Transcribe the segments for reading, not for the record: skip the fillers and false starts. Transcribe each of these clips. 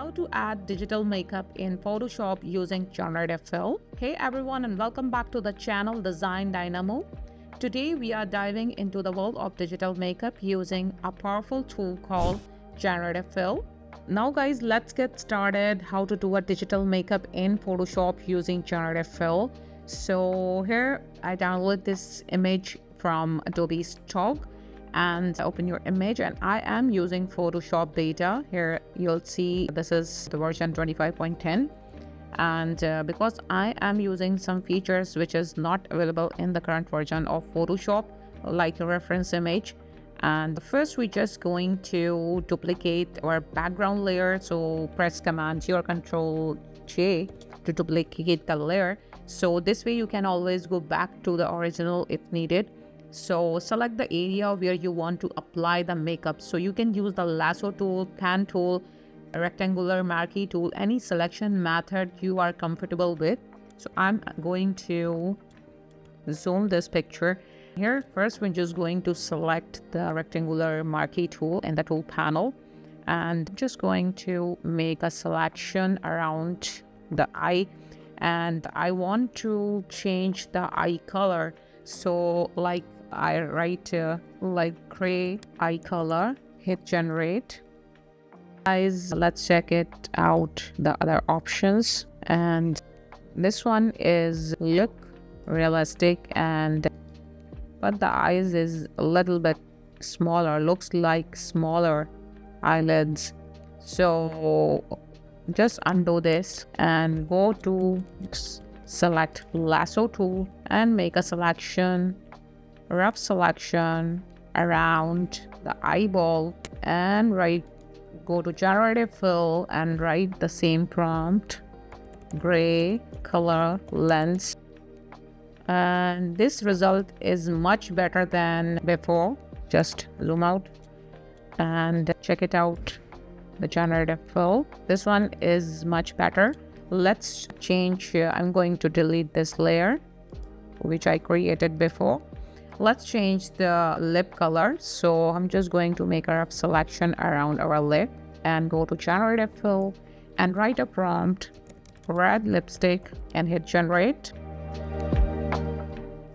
How to add digital makeup in Photoshop using Generative Fill. Hey everyone, and welcome back to the channel Design Dynamo. Today we are diving into the world of digital makeup using a powerful tool called Generative Fill. Now guys, let's get started how to do a digital makeup in Photoshop using Generative Fill. So here I download this image from Adobe Stock and open your image, and I am using Photoshop beta. Here you'll see this is the version 25.10, and because I am using some features which is not available in the current version of Photoshop, like a reference image. And first we're just going to duplicate our background layer, so press Command or Control J to duplicate the layer, so this way you can always go back to the original if needed. So select the area where you want to apply the makeup, so you can use the lasso tool, pen tool, rectangular marquee tool, any selection method you are comfortable with. So I'm going to zoom this picture. Here first we're just going to select the rectangular marquee tool in the tool panel, and just going to make a selection around the eye, and I want to change the eye color. So like I write like gray eye color, hit generate. Guys, let's check it out, the other options, and this one is look realistic, and but the eyes is a little bit smaller, looks like smaller eyelids. So just undo this and go to select lasso tool and make a selection, rough selection around the eyeball, and go to Generative Fill and write the same prompt, gray color lens, and this result is much better than before. Just zoom out and check it out, the Generative Fill. This one is much better. Let's change. I'm going to delete this layer which I created before. Let's change the lip color, so I'm just going to make a rough selection around our lip and go to Generative Fill and write a prompt, red lipstick, and hit generate.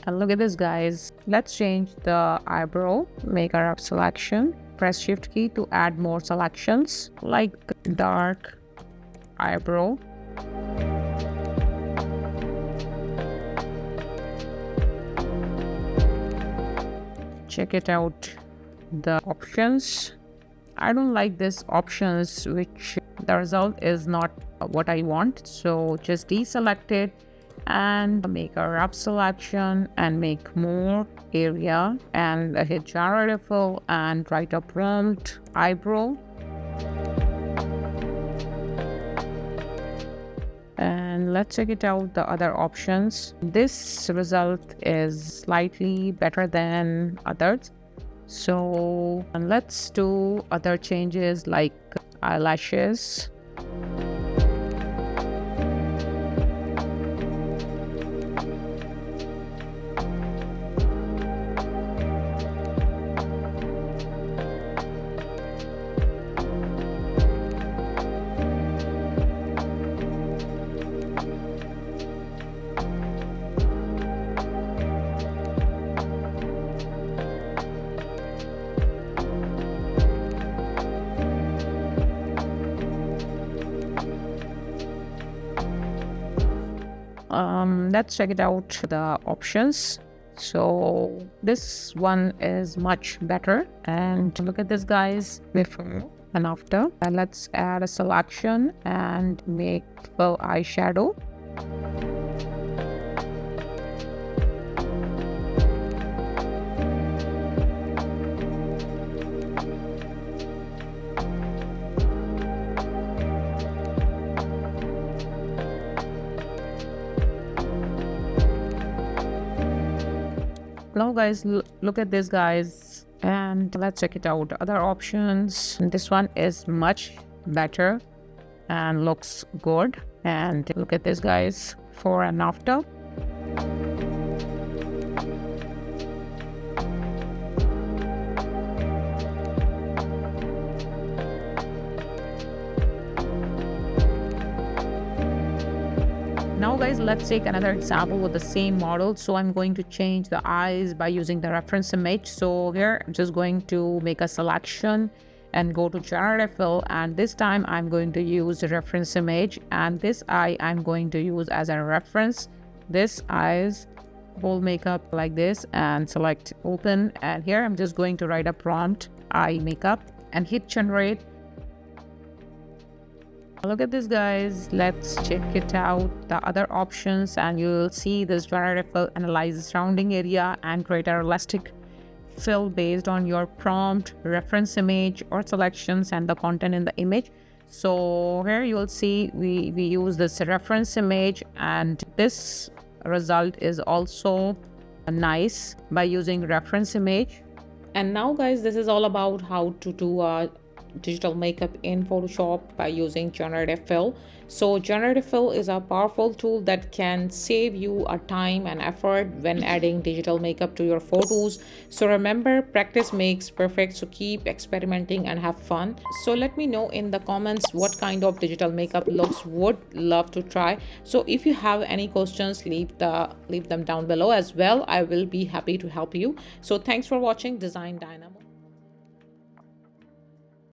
And look at this guys, let's change the eyebrow, make a rough selection, press shift key to add more selections like dark eyebrow. Check it out, the options. I don't like this options, which the result is not what I want, so just deselect it and make a rough selection and make more area and hit Generative Fill and write a prompt, eyebrow. And let's check it out, the other options. This result is slightly better than others, so let's do other changes like eyelashes. Let's check it out, the options. So this one is much better, and look at this guys, before and after. And let's add a selection and make full eyeshadow. Now guys, look at this guys, and let's check it out, other options. This one is much better and looks good, and look at this guys, before and after. now guys, let's take another example with the same model. So I'm going to change the eyes by using the reference image. So here I'm just going to make a selection and go to Generative Fill, and this time I'm going to use the reference image, and this eye I'm going to use as a reference. This eyes whole makeup like this, and select open, and here I'm just going to write a prompt eye makeup and hit generate. Look at this guys, let's check it out the other options, and you'll see this Generative Fill analyze the surrounding area and create a realistic fill based on your prompt, reference image or selections and the content in the image. So here you will see we use this reference image, and this result is also nice by using reference image. And now guys, this is all about how to do a digital makeup in Photoshop by using Generative Fill. So Generative Fill is a powerful tool that can save you a time and effort when adding digital makeup to your photos. So remember, practice makes perfect, so keep experimenting and have fun. So let me know in the comments what kind of digital makeup looks would love to try. So if you have any questions, leave them down below as well. I will be happy to help you. So thanks for watching Design Dynamo.